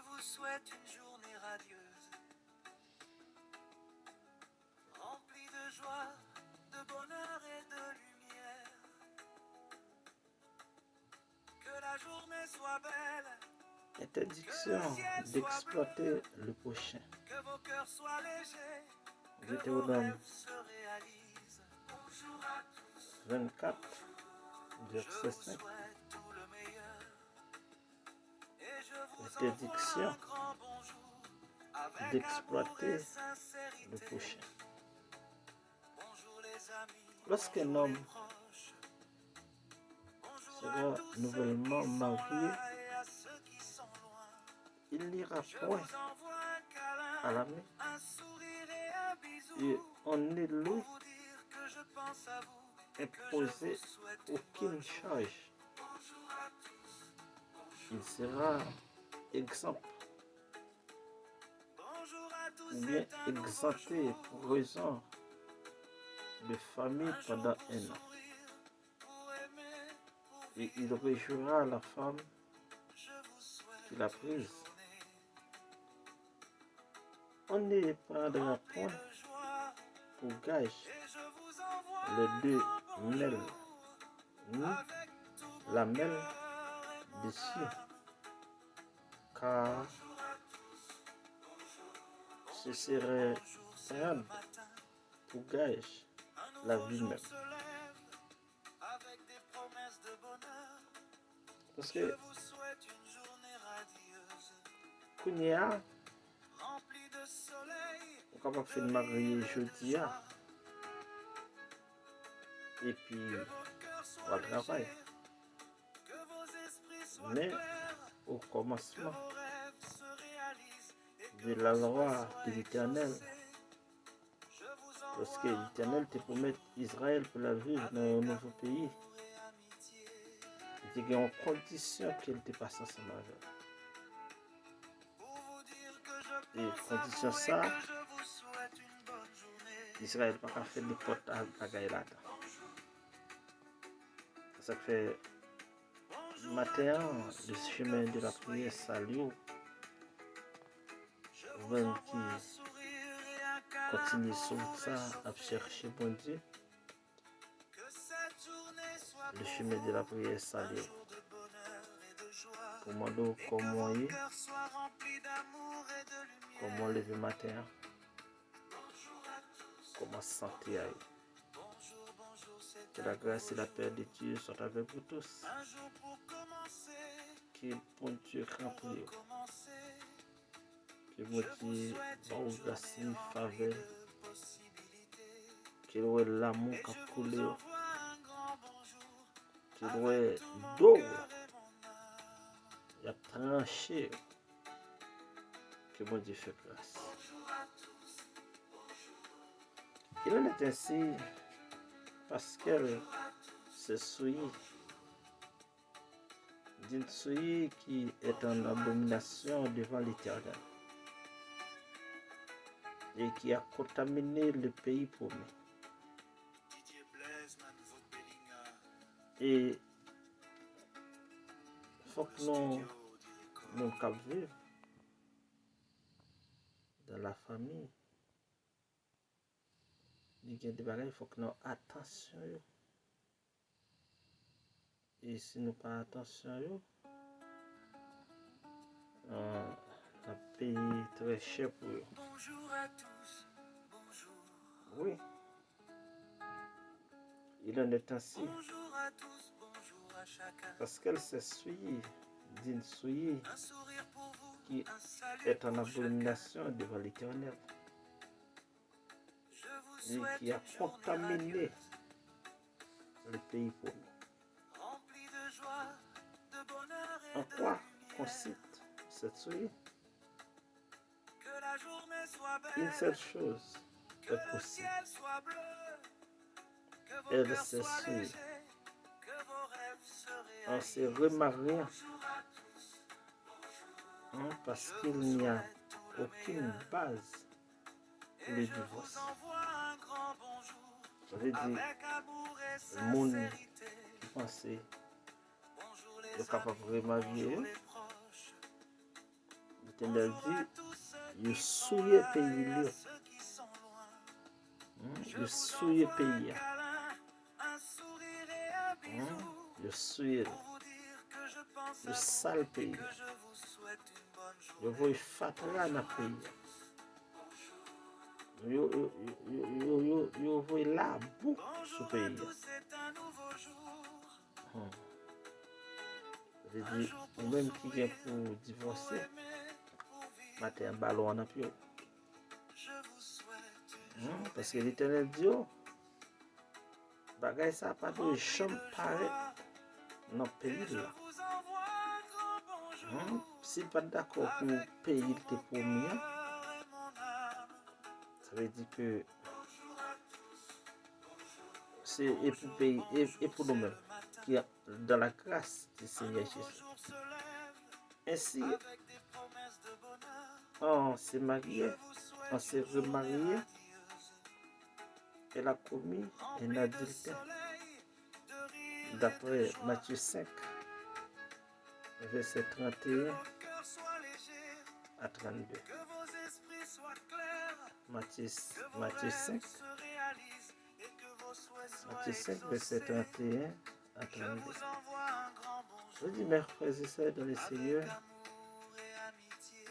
vous souhaite une journée radieuse, remplie de joie, de bonheur et de lumière. Que la journée soit belle. Interdiction d'exploiter le prochain. Que vos cœurs soient légers, que vos Deutéronome rêves se réalisent. Bonjour à tous, 24, je verset vous 5. souhaite tout le meilleur. Et je vous envoie Interdiction un grand bonjour avec amour et d'exploiter le sincérité. prochain. Bonjour les amis, Lorsqu'un bonjour les homme proches. Bonjour à sera tous ceux nouvellement qui sont marié, là et à ceux qui sont loin. il n'ira Je point vous envoie un à câlin, la main un sourire et un bisou et on ne pour lui vous dire que je pense à vous et que je vous imposer souhaite une aucune bonne journée. charge. Bonjour à tous, Il sera exempt bonjour à tous, ou bien c'est un nouveau exempté jour. pour raison de famille Un jour pendant pour un an. sourire, pour aimer, pour Et il vivre. réjouira la femme Je vous souhaite qu'il a une prise. journée On ne prendra remplie point de joie. pour gage Et je vous envoie les un deux grand mêles, bonjour ni avec tout la mon mêle cœur et mon dessus, âme. car Bonjour à tous, ce bonjour, serait bonjour, c'est le prendre matin. pour gage Un la nouveau vie jour même. se lève avec des promesses de bonheur. Parce Je que vous souhaite une journée radieuse, Kounia, remplie de soleil, on est capable de de faire rire marier et de jeudi joie. et puis Que vos cœurs on soient va travailler. légers, que vos esprits soient Mais clairs, au que commencement vos rêves se réalisent et que de la vos souhaits loi soient de l'Éternel, exaucés. Je vous lorsque envoie un grand l'Éternel te promet bonjour Israël pour la vivre dans un avec nouveau pays, amour et amitié. il y a une condition qu'elle te passe ensemble avec. Pour vous dire que je Et pense à condition vous et ça, que je vous souhaite une bonne journée. Israël n'a pas fait n'importe quelle bagaille là. Ça fait Bonjour à matin, tous, le où chemin que de vous la soyez. prière salue, Je vous même envoie qui un sourire et un câlin continue pour sur vous ça à réchauffer. chercher bon Dieu. Que cette journée soit Le pour chemin de la prière un salue. jour de bonheur et de joie. Pour moi, Et que comment vos y est, cœurs soient remplis d'amour et de comment lumière. lever matin, Bonjour à tous. comment se sentir. Bonjour, bonjour, c'est Que un la grâce nouveau et la paix de jour. Dieu soient avec vous tous. Un jour pour commencer, Que bon Dieu pour remplit. recommencer. Que bon Je vous Dieu souhaite va une vous grâce, journée remplie faveur. de possibilités. Qu'il y ait l'amour Et qui a je coulé. vous envoie un grand bonjour Qu'il y avec ait tout mon d'eau cœur et mon âme. qui a tranché. Que bon Dieu fait place. Bonjour à tous, Il en est ainsi parce qu'elle bonjour à tous. se souille d'une souille qui est en abomination devant l'Éternel et qui a contaminé le pays promis. Didier Blaise, man, votre Bellinga. Et il faut Pour que le studio du nous record. vivre dans la famille. Il y a des bagages, il faut que nous attention. Et si nous pas attention, on paye très cher pour eux. Bonjour à tous, bonjour. Oui, il en est ainsi Bonjour à tous, bonjour à chacun. parce qu'elle s'est souillée d'une souillée Un sourire pour vous, qui un salut est en pour chacun. abomination devant l'Éternel Je vous et souhaite qui a une journée contaminé radieuse, le pays promis. remplie de joie, de bonheur En et de quoi lumière. consiste cette souillée? Que la journée soit Une seule belle, chose que est le possible. ciel soit bleu, que vos Elle cœurs s'est soient souillée légers, que vos rêves se en se réalisent. remariant Bonjour à tous, parce je qu'il vous n'y a souhaite tout le aucune meilleur. base pour Et le je vous divorce. envoie un grand bonjour Ça veut dire avec amour et le monde sincérité. qui pensait Bonjour de les capable amis, de remarier, bonjour les proches. l'Éternel dit, il souille pays là. Il souille pays. Il souille. Le sale pays. Je vois fatra dans le pays. Je vois la boue sur le pays. Je dis, ou même qui vient pour divorcer, matin un ballon en appui. Parce que l'Éternel dit, bagay ça pas de chambre pareil dans le pays là. Si pas d'accord pour payer tes premiers, ça veut dire que c'est et pour payer et pour nous-mêmes qui est dans la grâce du Seigneur Jésus. Ainsi, on s'est marié, on s'est remarié, elle a commis un adultère. D'après Matthieu 5, verset 31 à 32. Matthieu 5, verset 31 à 32. Je dis, mes frères et sœurs dans le Seigneur,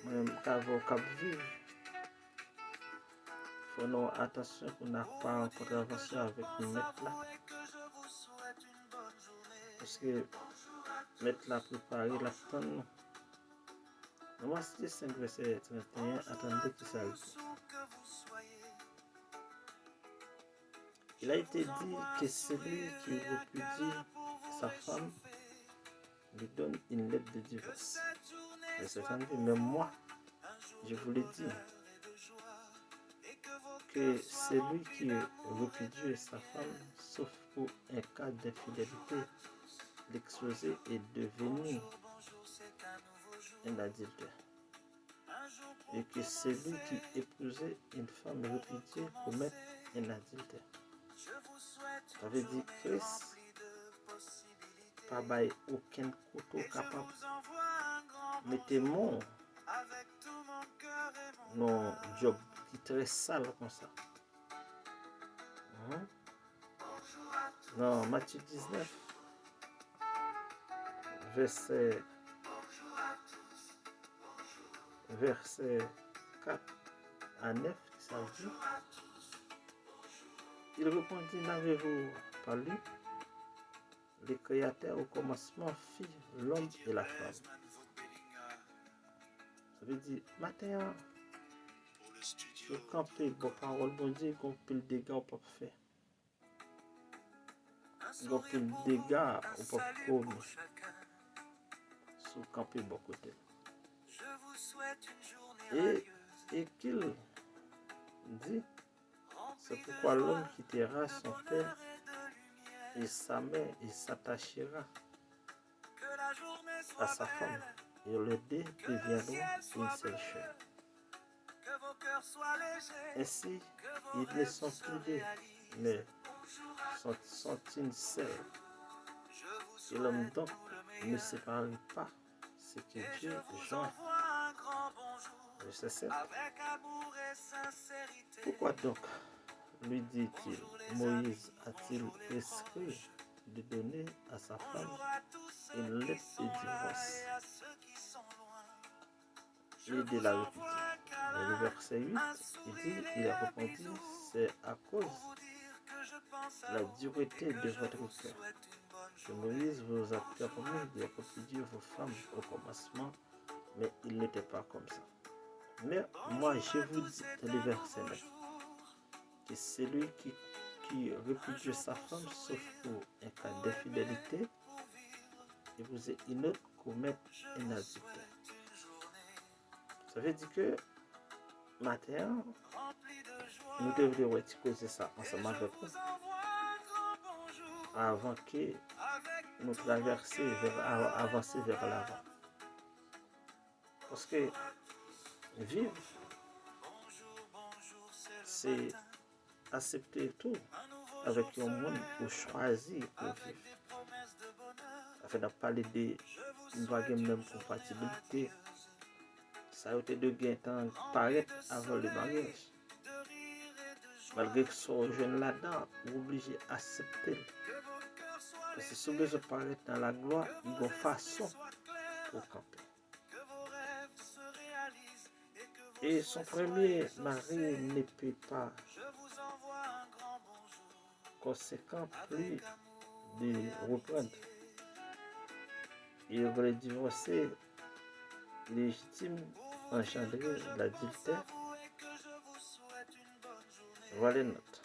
même qu'avons vivre, faisons attention qu'on n'a pas en contravention avec nous mettre là. Parce que mettre la préparer la tonne. Matthieu 5, verset 31 à 32 qui s'arrête. Il a été dit que celui qui repudie sa femme lui donne une lettre de divorce. Verset 32, mais moi, je vous l'ai dit, que celui qui repudie sa femme, sauf pour un cas d'infidélité, l'exposer est devenu un adultère. Et que celui qui épousait une femme repudiée commet un adultère. Ça veut dire que Christ n'a pas aucun couteau capable. Mettez-moi dans job qui est très sale comme ça. Dans Matthieu 19, verset 4 à 9, ça dit, il répondit, n'avez-vous pas lu? Le Créateur au commencement fit l'homme et la femme. Ça veut dire, matin, je campe, bon parole, bon Dieu, qu'on peut le dégât au pas faire. On peut le dégât au pas commettre. Sur camper bon côté. Et qu'il dit, c'est pourquoi l'homme quittera son père et sa mère et s'attachera à sa femme. Et les deux deviendront une seule chair. Ainsi, ils ne sont plus deux, mais sont une seule. Et l'homme donc ne sépare pas ce que Dieu joint. Verset 7. Pourquoi donc, lui dit-il, Moïse a-t-il prescrit de donner à sa femme une lettre de divorce et de la repudier? Dans le verset 8, il dit, il a répondu, c'est à cause de la dureté de votre cœur que Moïse vous a permis de repudier vos femmes au commencement, mais il n'était pas comme ça. Mais moi, je vous dis, dans le verset 9, que celui qui repudie sa femme, sauf pour un cas d'infidélité, épouser une autre commet un adultère. Ça veut dire que matin, nous devrions causer ça ensemble avec vous avant que nous traversions avancer vers l'avant. Parce que vivre, c'est accepter tout avec un monde pour choisir pour vivre. Afin de parler de une même compatibilité, ça a été de gain temps paraître avant le mariage. Malgré que soit jeune là-dedans, vous obligé d'accepter. Parce que si vous paraître dans la gloire, il y a une façon pour camper. Et son premier mari ne peut pas conséquent plus de reprendre. Il aurait divorcé légitime, engendré l'adultère. Voilà les notes.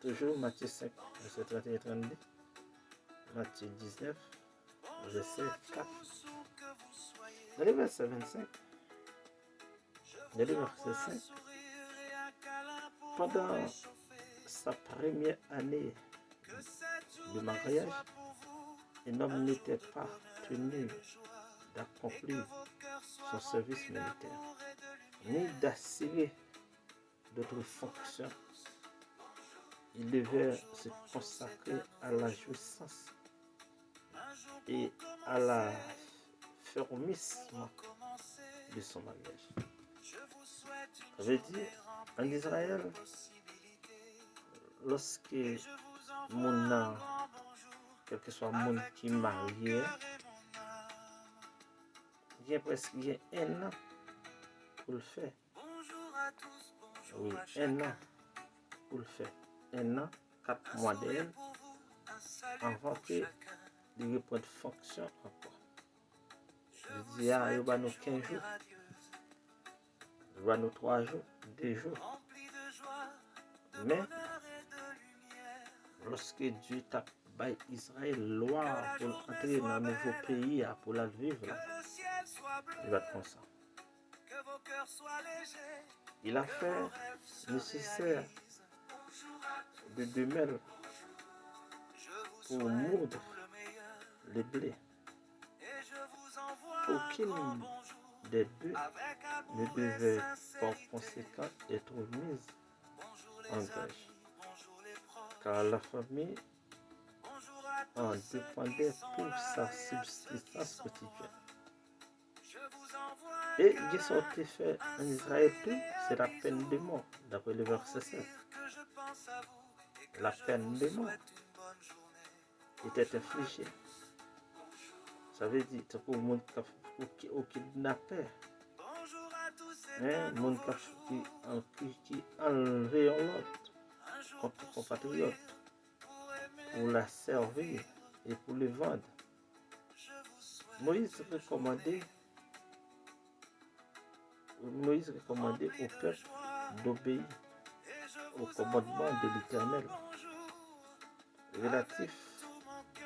Toujours Matthieu 5, verset 31 et 32. Matthieu 19, verset 4. Dans le verset 25, dans le verset 5, pendant sa première année de mariage, un homme n'était pas tenu d'accomplir son service militaire, ni d'assurer d'autres fonctions. Il devait se consacrer à la jouissance et à la fermissement de son mariage. Ça veut dire, en Israël, lorsque mon quel que soit le monde qui est marié, il y a presque un an pour le faire. Oui, un an pour le faire. Un an, 4 mois d'elle, avant que de reprendre fonction encore. Je dis, il y a 15 jours, il y a 3 jours, 2 jours. Mais, lorsque Dieu t'a by Israël loi pour entrer dans un nouveau pays pour la vivre, il va être comme ça. Il a fait nécessaire de demeure pour moudre le blé. Aucune des deux ne devait par conséquent être mise en gage, car la famille en dépendait pour sa subsistance quotidienne. Et ce qui fait en Israël tout, c'est la peine de mort, d'après le verset 7. La peine de mort était infligée. Ça veut dire que pour le monde qui kidnappé, le monde qui enlevait l'autre, contre compatriote, pour la servir et pour le vendre. Moïse recommandait au peuple d'obéir au commandement de l'Éternel relatif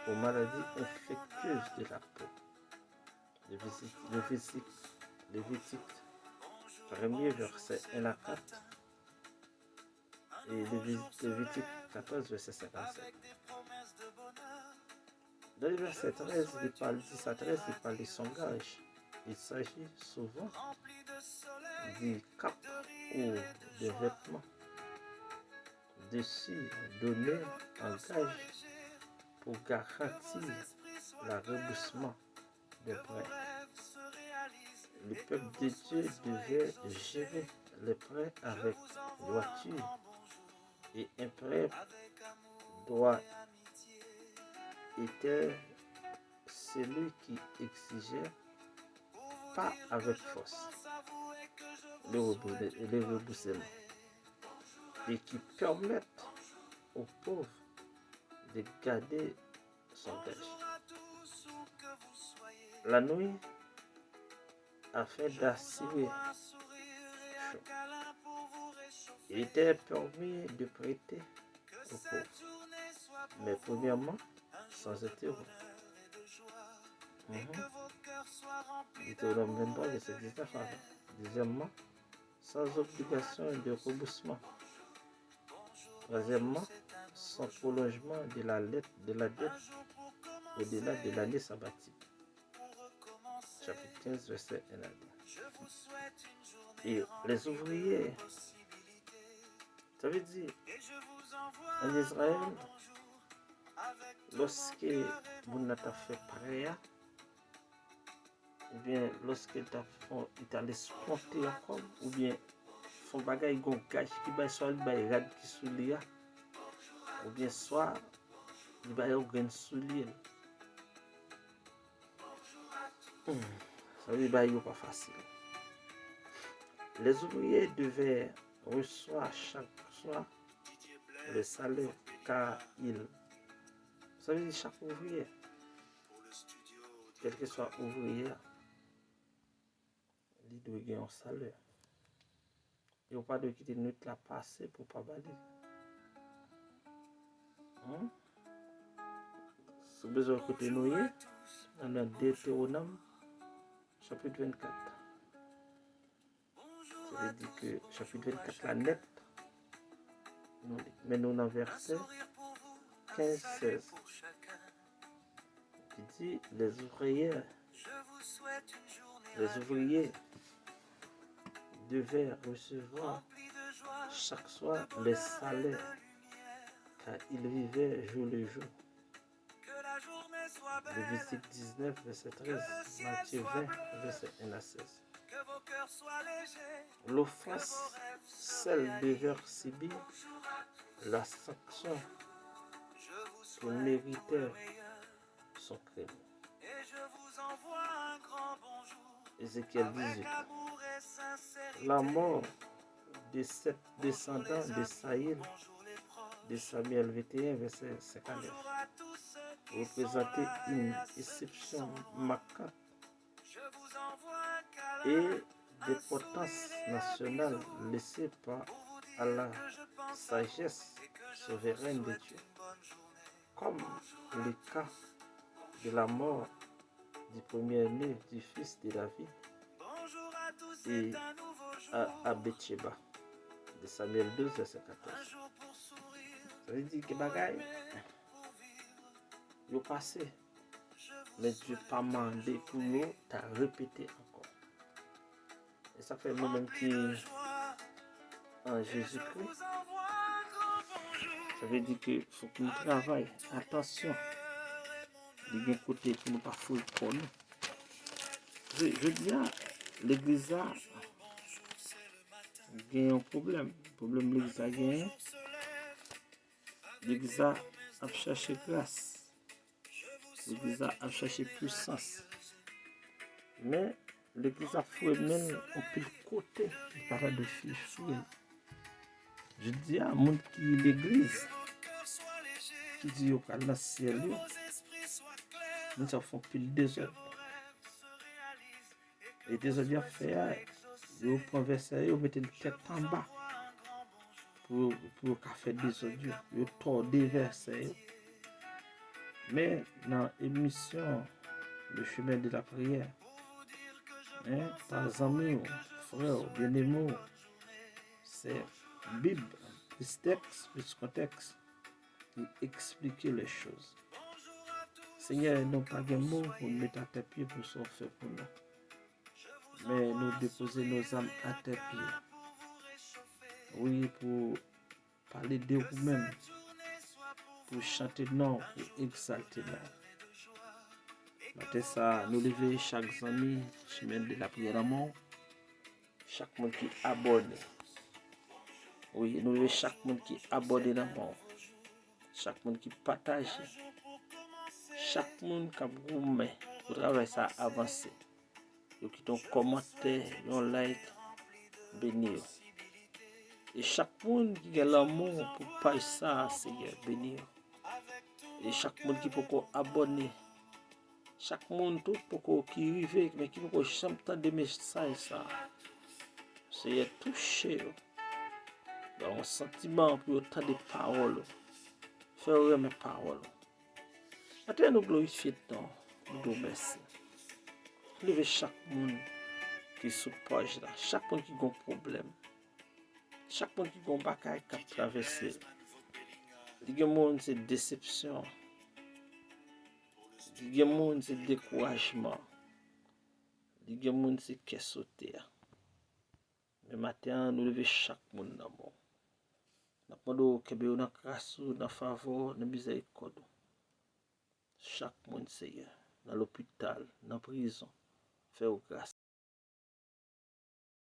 aux maladies infectieuses de la peau. Lévitique 1er verset 1 à 4 et Lévitique 14 verset 57. Dans le verset 13, il parle 10 à 13, il parle de son gage. Il s'agit souvent du cap ou des vêtements dessus donnés en gage pour garantir le remboursement des prêts. Le peuple de Dieu devait gérer les prêts avec droiture et un prêt droit était celui qui exigeait pas avec force le remboursement et qui permettent aux pauvres de garder son gage. La nuit, afin d'assurer chaud, il était permis de prêter aux pauvres, mais premièrement, sans intérêt. Deutéronome 23, verset 19 à 20. Deuxièmement, sans obligation de remboursement. Troisièmement, sans prolongement de la dette au-delà de l'année sabbatique. Chapitre 15, verset 1 à 2. Et les ouvriers, ça veut dire, en Israël, lorsque vous n'avez fait prêt, ou bien lorsque il t'a escompté encore, ou bien son bagage gon gage qui va soit il va rad qui sous lui, ou bien soit il va y avoir sous lui. Ça veut dire pas facile. Les ouvriers devaient recevoir chaque soir le salaire car ça veut dire chaque ouvrier, quel que soit ouvrier, il doit gagner un salaire. Il n'y a pas de quitter notre la passer pour pas balayer. Si vous besoin de côté nous, on a Deutéronome chapitre 24. Ça veut dire que chapitre 24 la net, mais nous dans verset 15-16 qui dit les ouvriers devaient recevoir chaque soir le salaire car ils vivaient jour le jour. Lévitique 19, verset 13, Matthieu 20, verset 1 à 16. L'offense, celle devait subir la sanction que méritait son crime. Ézéchiel 18. La mort des 7 descendants de Saïl, de Samuel 21, verset 59, représentait une exception marquante et des potences nationales laissées à la sagesse souveraine de Dieu, comme le cas de la mort du premier-né du fils de David et à Bathsheba, de Samuel 12, verset 14. Ça veut dire que bagaille, il est passé, mais Dieu n'a pas demandé pour nous de répéter encore. Et ça fait nous-mêmes qui en Jésus-Christ. Ça veut dire qu'il faut que nous travaillions. Attention, il y a un côté que nous ne pas fouiller pour nous. Je dis, l'église a un problème. Le problème l'église a gagné. L'église a cherché grâce. L'église a cherché puissance. Mais l'église a fouillé même au pile côté. Il parle de fouiller. Je dis à monde qui l'église, qui dit au dans le ciel, nous avons pile désordre. Et désordre a fait, vous prenez verset, vous mettez la tête en bas pour faire désordre. Vous tordez verset. Mais dans l'émission Le chemin de la prière, par exemple, frère, bien-aimé, c'est Bible, plus texte, plus contexte, qui explique les choses. Seigneur, nous pas de mots pour nous mettre à tes pieds pour ce faire pour nous. Mais nous déposer nos âmes à tes pieds. Oui, pour parler de vous-même, pour chanter non, pour exalter non. Matin ça, nous lever chaque ami, chemin de la prière à mort, chaque monde qui abonne. Oui, nous lever chaque monde qui abonne dans mort. Chaque monde qui partage. Chaque monde qui a goûté pour travailler ça avancer. Yo qui ton commentaire, un like, béni. Et chaque monde qui a l'amour pour partager ça, Seigneur, béni. Et chaque monde qui peut abonner. Chaque monde tout pour qui arrive, mais qui peut chanter des messages ça. Seigneur, toucher. Dans un sentiment pour autant de paroles. Faire mes paroles. Maintenant, nous glorifions ton nous merci. Levez chaque monde qui suppose là, chaque monde qui a un problème, chaque monde qui a un bagaille qui a traversé. Il y a des gens c'est déception, il y a des gens c'est découragement, il y a des gens c'est qu'est sauté. Mais maintenant, nous levons chaque monde dans le monde. Nous demandons que nous ayons grâce, dans faveur, dans miséricorde. Chaque monde, Seigneur, dans l'hôpital, dans la prison, fait grâce.